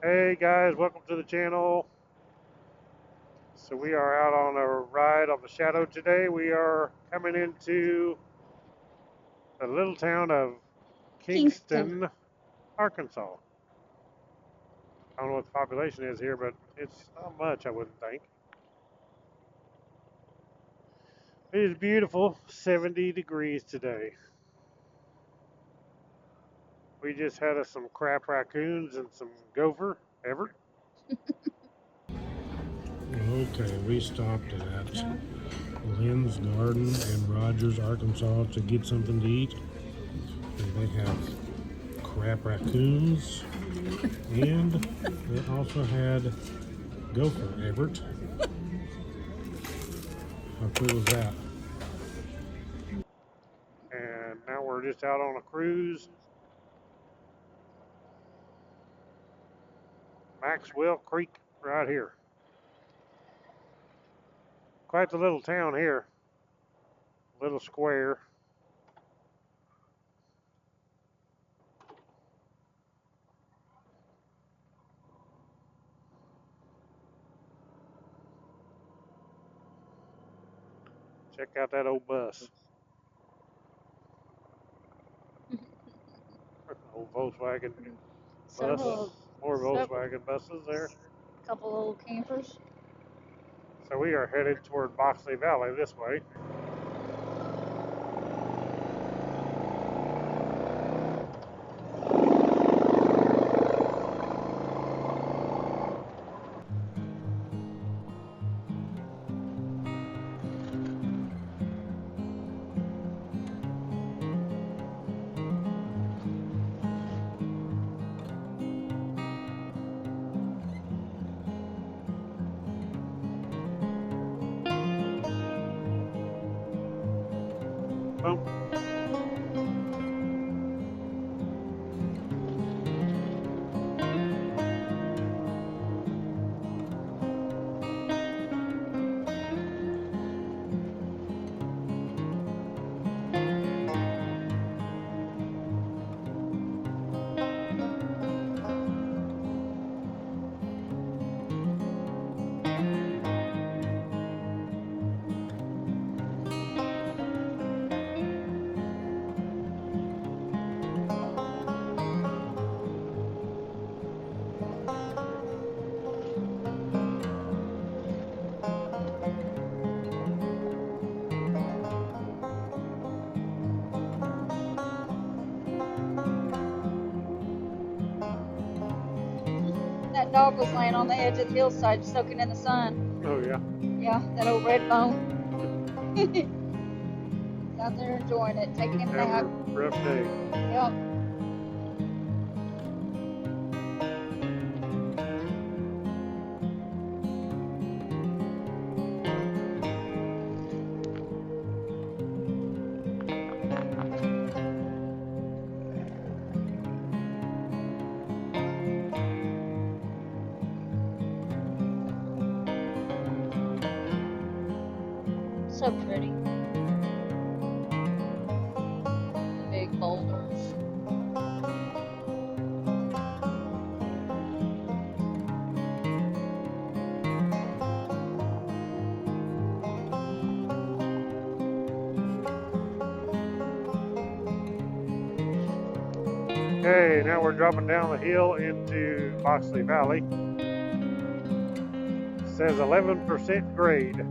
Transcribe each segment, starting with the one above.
Hey guys, welcome to the channel. So we are out on a ride on the Shadow today. We are coming into the little town of Kingston. Kingston, Arkansas. I don't know what the population is here, but it's not much, I wouldn't think. It is beautiful, 70 degrees today. We just had us some crap raccoons and some gopher, Everett. Okay, we stopped at Lynn's Garden in Rogers, Arkansas to get something to eat. And they have crab raccoons, and they also had gopher, Everett. How cool is that? And now we're just out on a cruise. Maxwell Creek right here. Quite the little town here. Little square. Check out that old bus. Old Volkswagen bus. More Volkswagen buses there. Couple old campers. So we are headed toward Boxley Valley this way. Boom. That dog was laying on the edge of the hillside soaking in the sun. Oh yeah. Yeah, that old red bone. He's out there enjoying it, taking a nap. Rough day. Yep. So pretty. The big boulders. Okay, now we're dropping down the hill into Boxley Valley. It says 11% grade.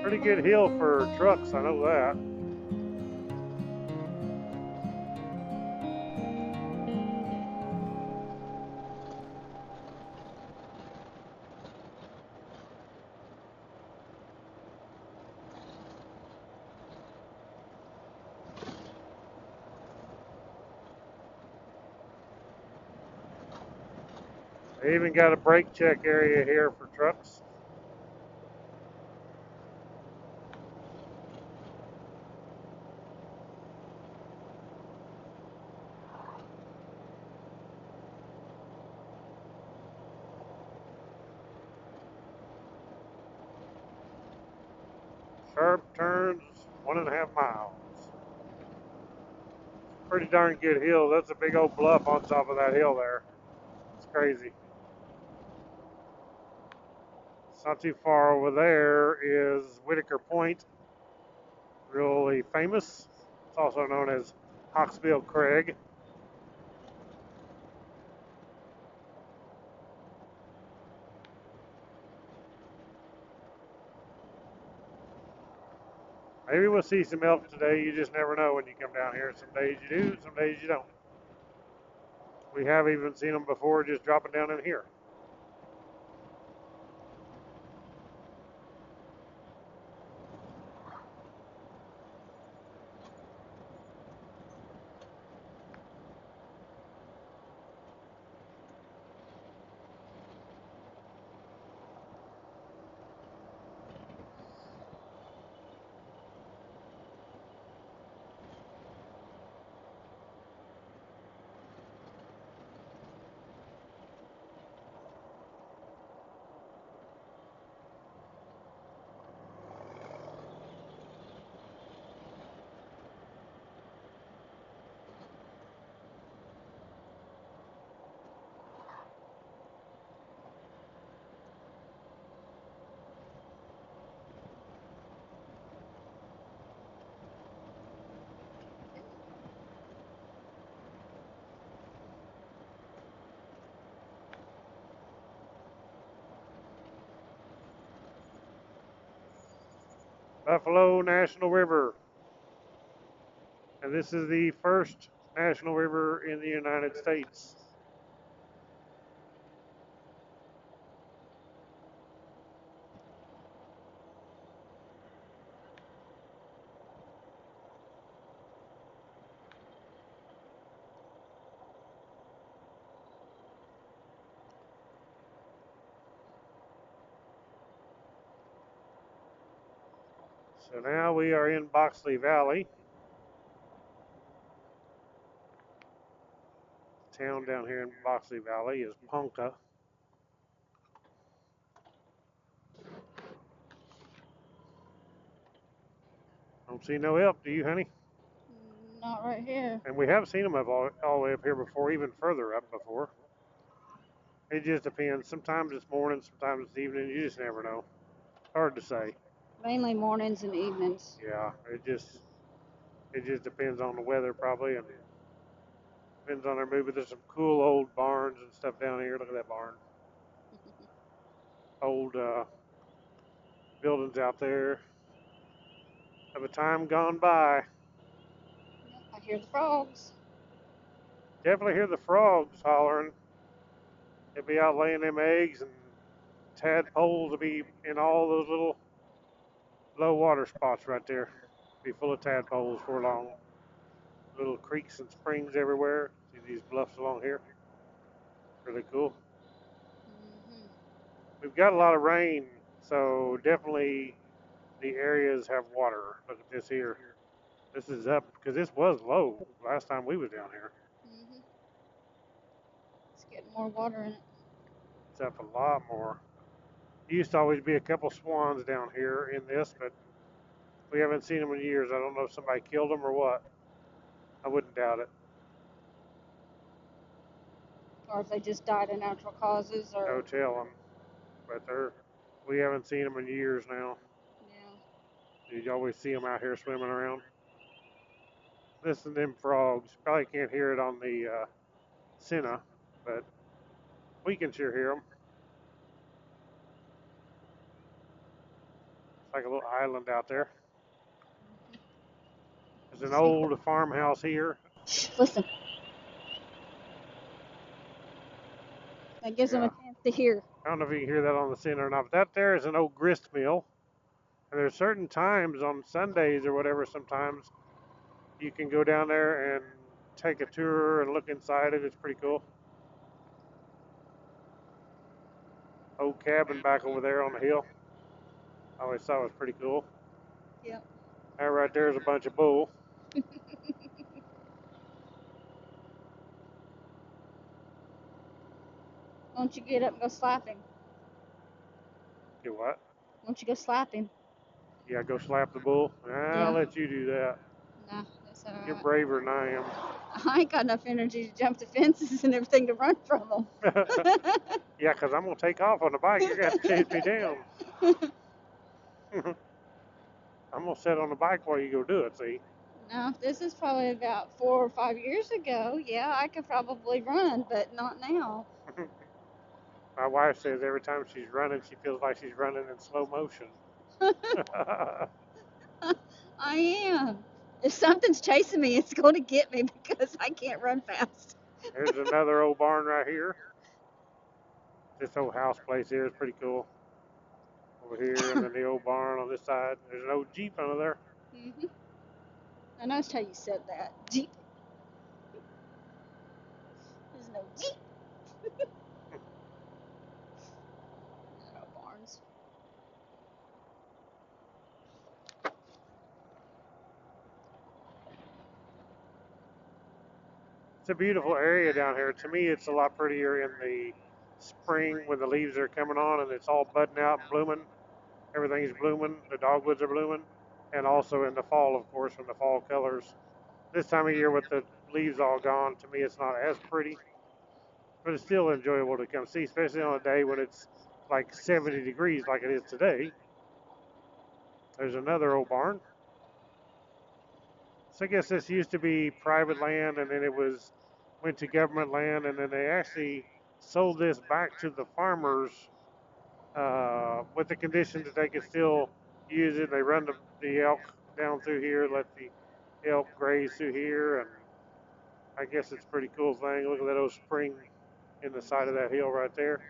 Pretty good hill for trucks, I know that. They even got a brake check area here for trucks. Sharp turns, 1.5 miles. pretty darn good hills. That's a big old bluff on top of that hill there. It's crazy. It's not too far over there is Whitaker Point, really famous. It's also known as Hawksbill Crag. Maybe we'll see some elk today. You just never know when you come down here. Some days you do, some days you don't. We have even seen them before just dropping down in here. Buffalo National River. And this is the first national river in the United States. So now we are in Boxley Valley. The town down here in Boxley Valley is Ponca. Don't see no elk, do you, honey? Not right here. And we have seen them all the way up here before, even further up before. It just depends. Sometimes it's morning, sometimes it's evening. You just never know. Hard to say. Mainly mornings and evenings. Yeah, it just depends on the weather probably, and depends on their mood. But there's some cool old barns and stuff down here. Look at that barn. Old buildings out there of a time gone by. I hear the frogs. Definitely hear the frogs hollering. They'll be out laying them eggs, and tadpoles will be in all those little low water spots right there. Be full of tadpoles for long. Little creeks and springs everywhere. See these bluffs along here? Really cool. Mm-hmm. We've got a lot of rain, so definitely the areas have water. Look at this here. This is up because this was low last time we was down here. Mm-hmm. It's getting more water in it. It's up a lot more. There used to always be a couple swans down here in this, but we haven't seen them in years. I don't know if somebody killed them or what. I wouldn't doubt it. Or if they just died of natural causes, or No telling. But we haven't seen them in years now. yeah. You always see them out here swimming around. Listen to them frogs. Probably can't hear it on the Senna, but we can sure hear them. It's like a little island out there. There's an old farmhouse here. Shh, listen. That gives them a chance to hear. I don't know if you can hear that on the Senna or not, but that there is an old grist mill. And there's certain times on Sundays or whatever, sometimes you can go down there and take a tour and look inside it. It's pretty cool. Old cabin back over there on the hill. I always thought it was pretty cool. Yep. That right there is a bunch of bull. Won't you get up and go slap him? You what? Won't you go slap him? Yeah, go slap the bull. I'll let you do that. Nah, that's alright. You're braver than I am. I ain't got enough energy to jump the fences and everything to run from them. Yeah, because I'm going to take off on the bike. You're going to have to chase me down. I'm going to sit on the bike while you go do it, see? Now, if this is probably about 4 or 5 years ago, yeah, I could probably run, but not now. My wife says every time she's running, she feels like she's running in slow motion. I am. If something's chasing me, it's going to get me because I can't run fast. There's another old barn right here. This old house place here is pretty cool. Over here, and then the old barn on this side. There's an old Jeep under there. Mm-hmm. I noticed how you said that. Jeep. There's no Jeep. No barns. It's a beautiful area down here. To me, it's a lot prettier in the spring when the leaves are coming on and it's all budding out and blooming. Everything's blooming. The dogwoods are blooming. And also in the fall, of course, when the fall colors. This time of year with the leaves all gone, to me, it's not as pretty. But it's still enjoyable to come see, especially on a day when it's like 70 degrees like it is today. There's another old barn. So I guess this used to be private land, and then it went to government land, and then they actually sold this back to the farmers with the condition that they could still use it. They run the elk down through here, let the elk graze through here, and I guess it's a pretty cool thing. Look at that old spring in the side of that hill right there.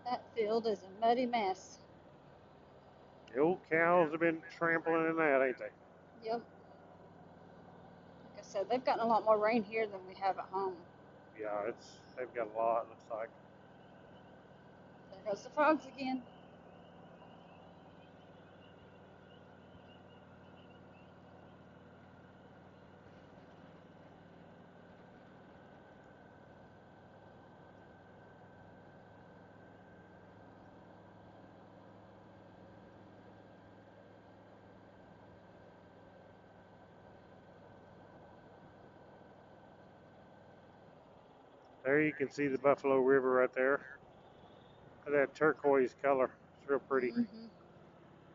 That field is a muddy mess. The old cows have been trampling in that, ain't they? Yep. Like I said, they've gotten a lot more rain here than we have at home. Yeah, they've got a lot, looks like. There goes the frogs again. There you can see the Buffalo River right there. Look at that turquoise color. It's real pretty. Mm-hmm.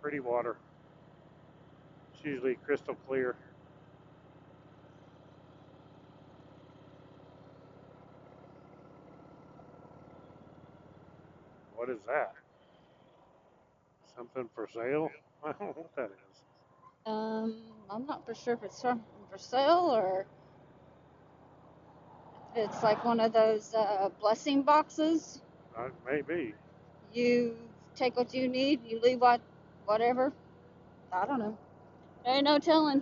Pretty water. It's usually crystal clear. What is that? Something for sale? I don't know what that is. I'm not for sure if it's for sale or if it's like one of those blessing boxes. Maybe. You take what you need, you leave whatever. I don't know. There ain't no telling.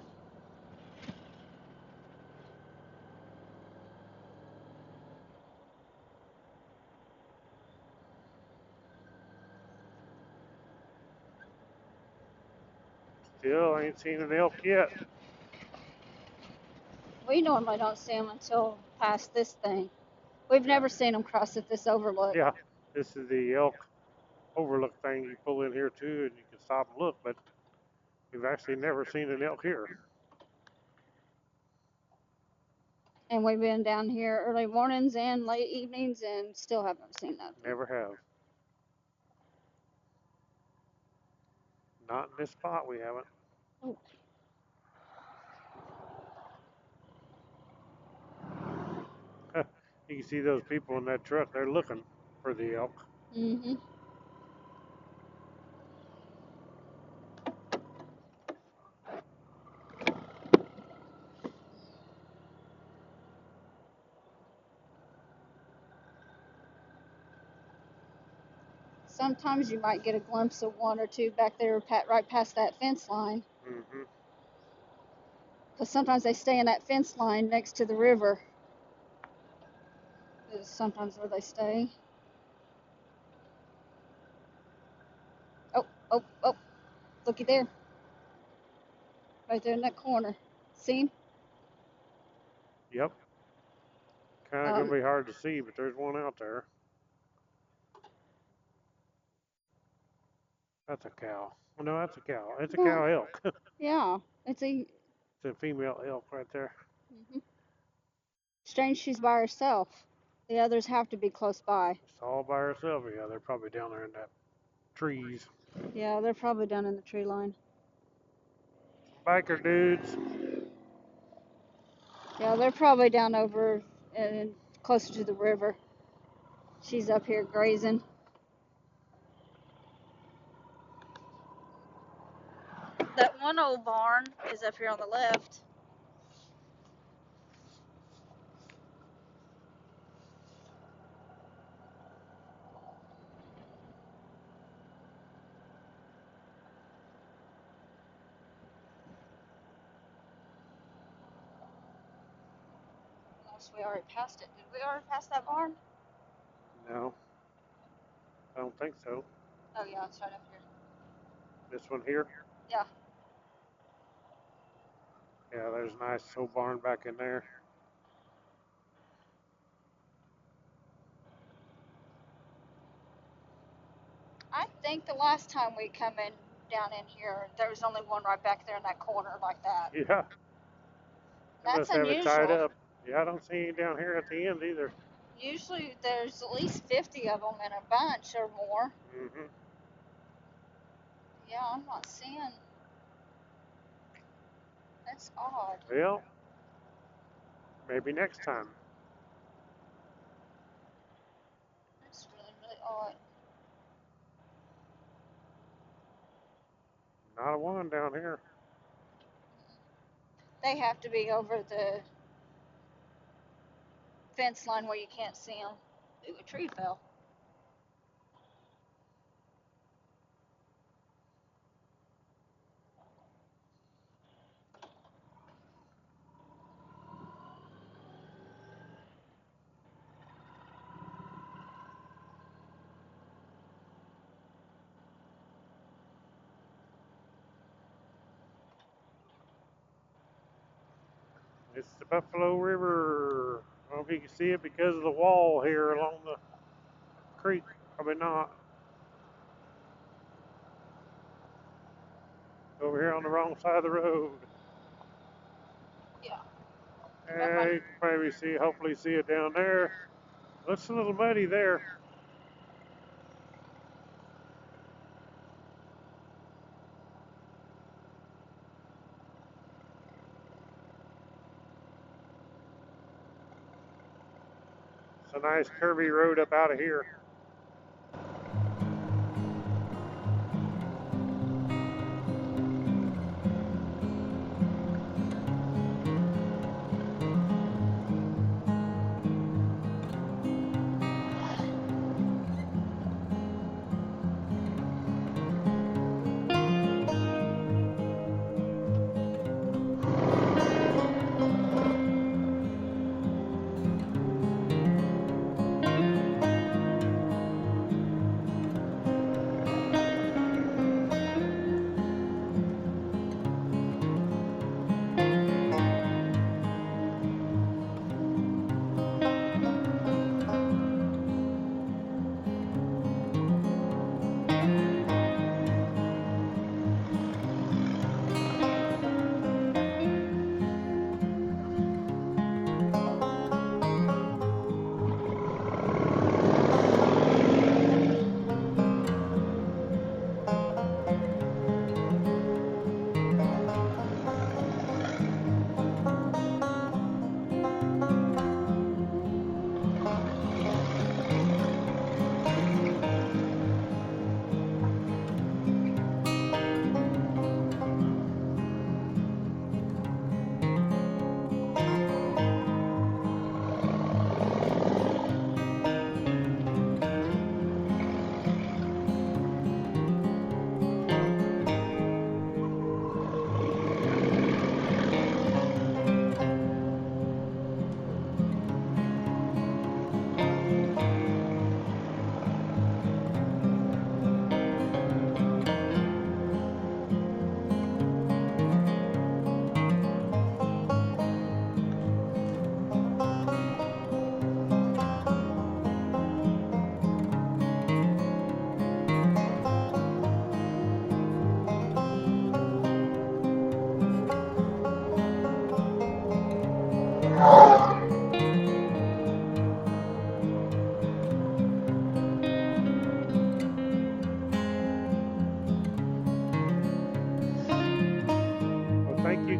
Still ain't seen an elk yet. We normally don't see them until past this thing. We've Yeah. never seen them cross at this overlook. Yeah. This is the elk overlook thing. You pull in here too and you can stop and look, but we've actually never seen an elk here. And we've been down here early mornings and late evenings and still haven't seen nothing. Never have. Not in this spot we haven't. Oh. You can see those people in that truck. They're looking for the elk. Mm-hmm. Sometimes you might get a glimpse of one or two back there right past that fence line. Mm-hmm. Because sometimes they stay in that fence line next to the river. Is sometimes where they stay. Oh, Oh, oh, looky there. Right there in that corner. See? Yep. Kind of gonna be hard to see, but there's one out there. That's a cow. Oh, no, that's a cow. It's a cow elk. Yeah, it's a. It's a female elk right there. Strange she's by herself. The others have to be close by. It's all by herself. Yeah, they're probably down there in that trees. Yeah, they're probably down in the tree line. Biker dudes. Yeah, they're probably down over closer to the river. She's up here grazing. That one old barn is up here on the left. Unless we already passed it. Did we already pass that barn? No, I don't think so. Oh yeah, it's right up here. This one here? Yeah. Yeah, there's a nice old barn back in there. I think the last time we come in down in here, there was only one right back there in that corner like that. Yeah. They That's must have it tied unusual. up. Yeah, I don't see any down here at the end either. Usually there's at least 50 of them in a bunch or more. Mm-hmm. Yeah, I'm not seeing. That's odd. Well, maybe next time. That's really, really odd. Not a one down here. They have to be over the fence line where you can't see them. Ooh, a tree fell. It's the Buffalo River. I don't know if you can see it because of the wall here along the creek. Probably not. Over here on the wrong side of the road. Yeah. And you can maybe see, hopefully see it down there. Looks a little muddy there. It's a nice curvy road up out of here.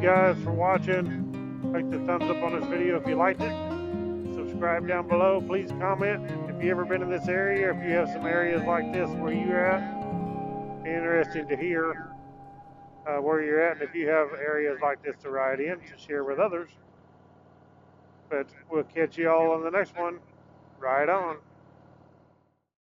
guys for watching. Click the thumbs up on this video if you liked it. Subscribe down below. Please comment if you ever been in this area, if you have some areas like this where you're at. Interesting to hear where you're at, and if you have areas like this to ride in to share with others. But we'll catch you all on the next one. Ride on.